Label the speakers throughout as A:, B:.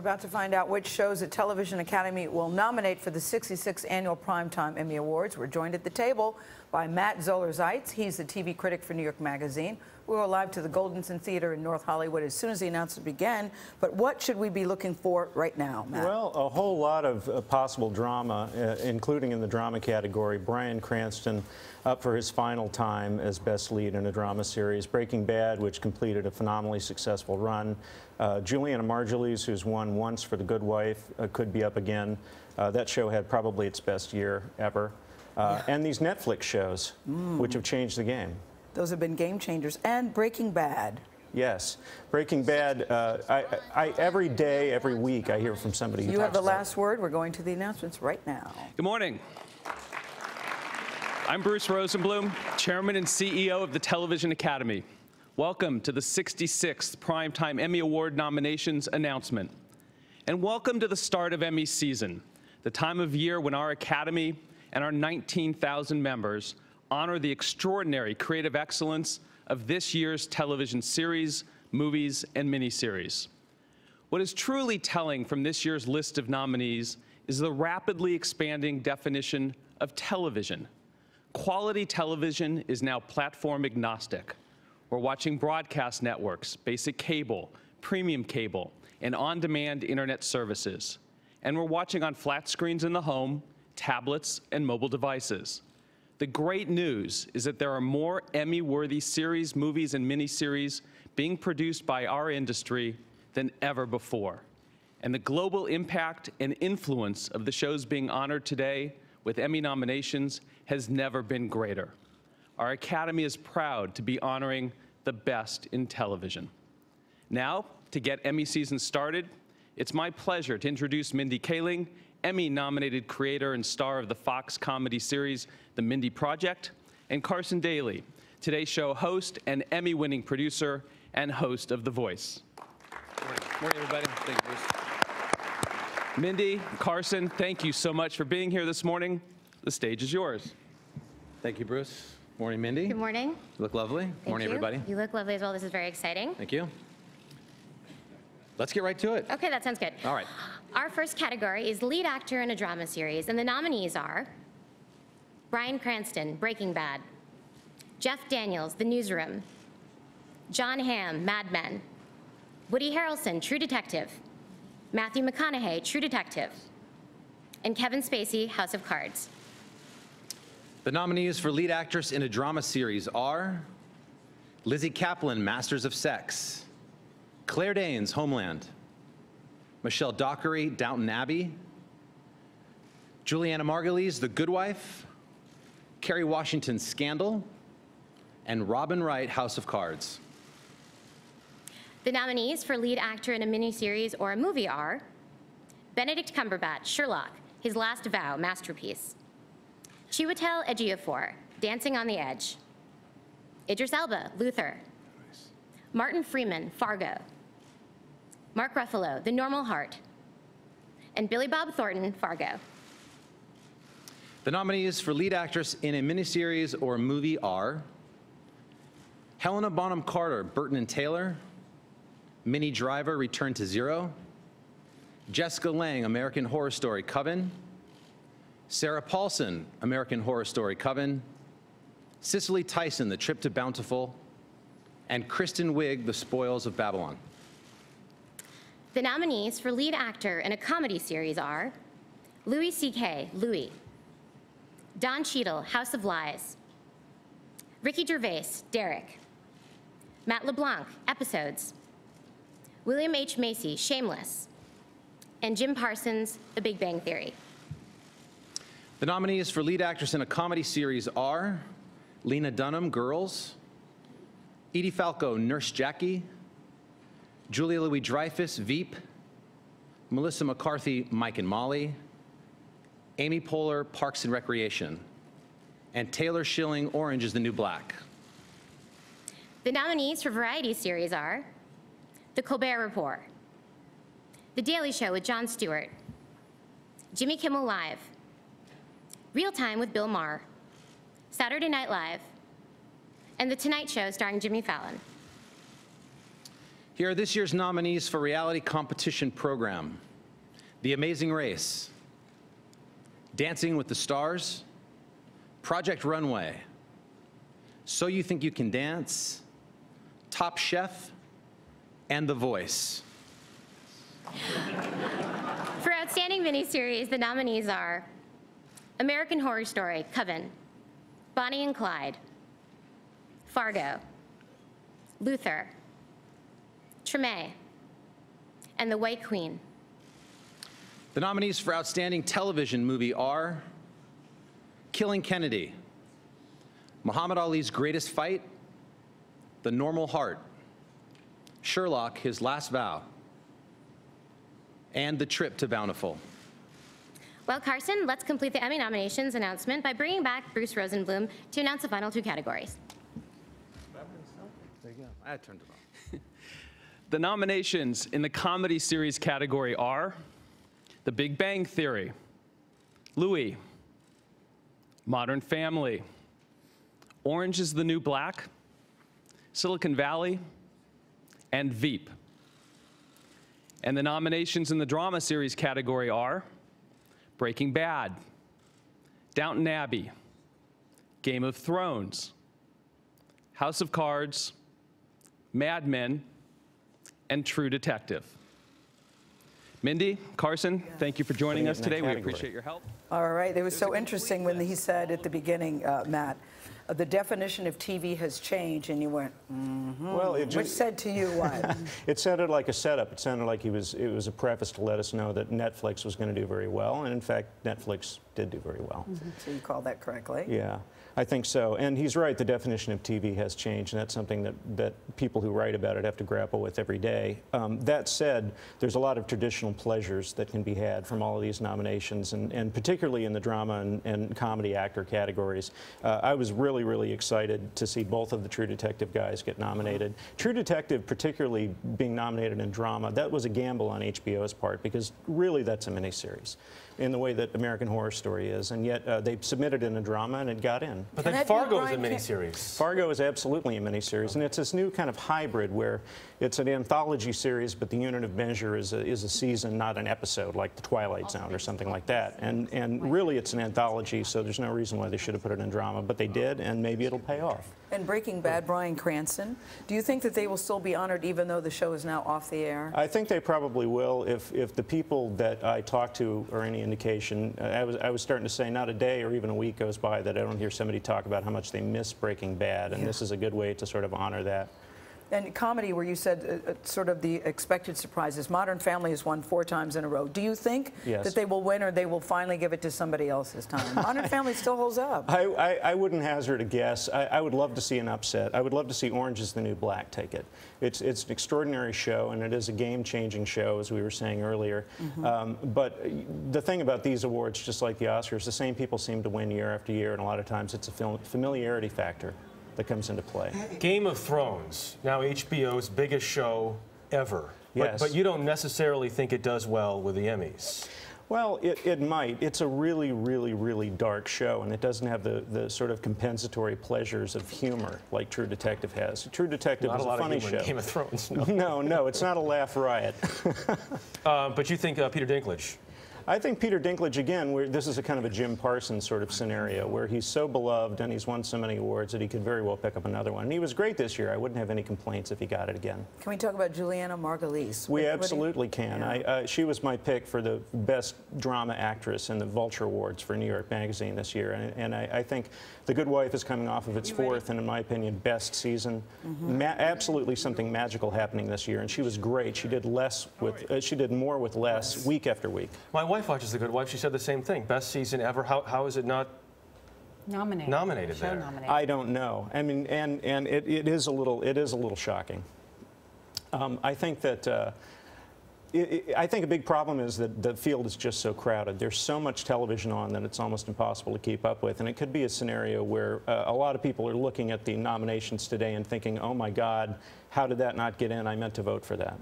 A: about to find out which shows the Television Academy will nominate for the 66th Annual Primetime Emmy Awards. We're joined at the table by Matt Zoller Seitz. He's the TV critic for New York Magazine. We go live to the Goldenson Theater in North Hollywood as soon as the announcement began. But what should we be looking for right now, Matt?
B: Well, a whole lot of possible drama, including in the drama category. Bryan Cranston up for his final time as best lead in a drama series. Breaking Bad, which completed a phenomenally successful run. Juliana Margulies, who's won once for The Good Wife, could be up again. That show had probably its best year ever. And these Netflix shows, which have changed the game.
A: Those have been game changers. And Breaking Bad.
B: Yes. Breaking Bad, every day, every week, I hear from somebody who
A: You have the
B: talks about
A: last word. We're going to the announcements right now.
C: Good morning. I'm Bruce Rosenblum, Chairman and CEO of the Television Academy. Welcome to the 66th Primetime Emmy Award nominations announcement. And welcome to the start of Emmy season, the time of year when our Academy and our 19,000 members honor the extraordinary creative excellence of this year's television series, movies, and miniseries. What is truly telling from this year's list of nominees is the rapidly expanding definition of television. Quality television is now platform agnostic. We're watching broadcast networks, basic cable, premium cable, and on-demand internet services. And we're watching on flat screens in the home, tablets, and mobile devices. The great news is that there are more Emmy-worthy series, movies, and miniseries being produced by our industry than ever before. And the global impact and influence of the shows being honored today with Emmy nominations has never been greater. Our Academy is proud to be honoring the best in television. Now, to get Emmy season started, it's my pleasure to introduce Mindy Kaling, Emmy-nominated creator and star of the Fox comedy series The Mindy Project, and Carson Daly, Today Show host and Emmy-winning producer and host of The Voice. Morning, everybody. Thank you, Bruce. Mindy, Carson, thank you so much for being here this morning. The stage is yours.
D: Thank you, Bruce. Morning, Mindy.
E: Good morning.
D: You look lovely. Morning, everybody.
E: You look lovely as well. This is very exciting.
D: Thank you. Let's get right to it.
E: Okay, that sounds good.
D: All right.
E: Our first category is lead actor in a drama series, and the nominees are Bryan Cranston, Breaking Bad; Jeff Daniels, The Newsroom; Jon Hamm, Mad Men; Woody Harrelson, True Detective; Matthew McConaughey, True Detective; and Kevin Spacey, House of Cards.
D: The nominees for lead actress in a drama series are Lizzie Kaplan, Masters of Sex; Claire Danes, Homeland; Michelle Dockery, Downton Abbey; Juliana Margulies, The Good Wife; Kerry Washington, Scandal; and Robin Wright, House of Cards.
E: The nominees for lead actor in a miniseries or a movie are Benedict Cumberbatch, Sherlock, His Last Vow, masterpiece; Chiwetel Ejiofor, Dancing on the Edge; Idris Elba, Luther; Martin Freeman, Fargo; Mark Ruffalo, The Normal Heart; and Billy Bob Thornton, Fargo.
D: The nominees for lead actress in a miniseries or a movie are Helena Bonham Carter, Burton and Taylor; Minnie Driver, Return to Zero; Jessica Lange, American Horror Story, Coven; Sarah Paulson, American Horror Story, Coven; Cicely Tyson, The Trip to Bountiful; and Kristen Wiig, The Spoils of Babylon.
E: The nominees for lead actor in a comedy series are Louis C.K., Louis; Don Cheadle, House of Lies; Ricky Gervais, Derek; Matt LeBlanc, Episodes; William H. Macy, Shameless; and Jim Parsons, The Big Bang Theory.
D: The nominees for lead actress in a comedy series are Lena Dunham, Girls; Edie Falco, Nurse Jackie; Julia Louis-Dreyfus, Veep; Melissa McCarthy, Mike and Molly; Amy Poehler, Parks and Recreation; and Taylor Schilling, Orange is the New Black.
E: The nominees for variety series are The Colbert Report; The Daily Show with Jon Stewart; Jimmy Kimmel Live; Real Time with Bill Maher; Saturday Night Live; and The Tonight Show starring Jimmy Fallon.
D: Here are this year's nominees for reality competition program: The Amazing Race, Dancing with the Stars, Project Runway, So You Think You Can Dance, Top Chef, and The Voice.
E: For Outstanding Miniseries, the nominees are American Horror Story, Coven, Bonnie and Clyde, Fargo, Luther, Treme, and The White Queen.
D: The nominees for Outstanding Television Movie are Killing Kennedy, Muhammad Ali's Greatest Fight, The Normal Heart, Sherlock, His Last Vow, and The Trip to Bountiful.
E: Well, Carson, let's complete the Emmy nominations announcement by bringing back Bruce Rosenblum to announce the final 2 categories.
D: There you go. I turned it on.
C: The nominations in the comedy series category are The Big Bang Theory, Louie, Modern Family, Orange is the New Black, Silicon Valley, and Veep. And the nominations in the drama series category are Breaking Bad, Downton Abbey, Game of Thrones, House of Cards, Mad Men, and True Detective. Mindy, Carson, thank you for joining us today. We appreciate your help.
A: All right. It was so interesting when he said at the beginning, Matt, the definition of TV has changed, and you went,
B: Well,
A: which said to you what?
B: It sounded like a setup. It sounded like it was a preface to let us know that Netflix was going to do very well, and in fact, Netflix did do very well.
A: So you called that correctly?
B: Yeah, I think so. And he's right, the definition of TV has changed, and that's something that people who write about it have to grapple with every day. That said, there's a lot of traditional pleasures that can be had from all of these nominations, and particularly in the drama and comedy actor categories. I was really excited to see both of the True Detective guys get nominated. True Detective, particularly being nominated in drama, that was a gamble on HBO's part, because really that's a miniseries in the way that American Horror Story is, and yet they submitted in a drama and it got in.
F: But then Fargo is a miniseries.
B: Fargo is absolutely a miniseries, and it's this new kind of hybrid where it's an anthology series, but the unit of measure is a season, not an episode, like The Twilight Zone or something like that. And really, it's an anthology, so there's no reason why they should have put it in drama, but they did, and maybe it'll pay off.
A: And Breaking Bad, Bryan Cranston, do you think that they will still be honored even though the show is now off the air?
B: I think they probably will if the people that I talk to are any indication. I was starting to say not a day or even a week goes by that I don't hear somebody talk about how much they miss Breaking Bad, and this is a good way to sort of honor that.
A: And comedy, where you said sort of the expected surprises, Modern Family has won 4 times in a row. Do you think that they will win, or they will finally give it to somebody else this time? Modern Family still holds up.
B: I wouldn't hazard a guess. I would love to see an upset. I would love to see Orange is the New Black take it. It's an extraordinary show, and it is a game-changing show, as we were saying earlier. But the thing about these awards, just like the Oscars, the same people seem to win year after year, and a lot of times it's a familiarity factor that comes into play.
F: Game of Thrones, now HBO's biggest show ever.
B: Yes.
F: But you don't necessarily think it does well with the Emmys.
B: Well, it might. It's a really dark show, and it doesn't have the sort of compensatory pleasures of humor like True Detective has. True Detective is a funny show.
F: In Game of Thrones.
B: No, it's not a laugh riot.
F: But you think Peter Dinklage?
B: I think Peter Dinklage, again, this is a kind of a Jim Parsons sort of scenario where he's so beloved and he's won so many awards that he could very well pick up another one. And he was great this year. I wouldn't have any complaints if he got it again.
A: Can we talk about Juliana Margulies?
B: We absolutely can. Yeah. She was my pick for the best drama actress in the Vulture Awards for New York Magazine this year. And I think The Good Wife is coming off of its 4th and, in my opinion, best season. Absolutely something magical happening this year. And she was great. She did she did more with less, week after week.
F: My wife watches The Good Wife. She said the same thing. Best season ever. How is it not nominated there?
G: Nominated.
B: I don't know. I mean, and it is a little shocking. I think that I think a big problem is that the field is just so crowded. There's so much television on that it's almost impossible to keep up with. And it could be a scenario where a lot of people are looking at the nominations today and thinking, oh my God, how did that not get in? I meant to vote for that.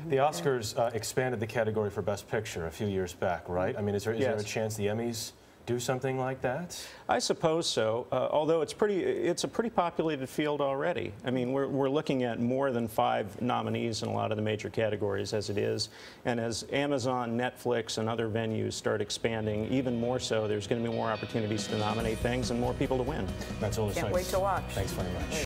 F: The Oscars expanded the category for Best Picture a few years back, right? I mean, is there a chance the Emmys do something like that?
B: I suppose so, although it's a pretty populated field already. I mean, we're looking at more than 5 nominees in a lot of the major categories as it is, and as Amazon, Netflix, and other venues start expanding even more so, there's going to be more opportunities to nominate things and more people to win.
F: That's all.
A: Can't wait to watch.
F: Thanks very much.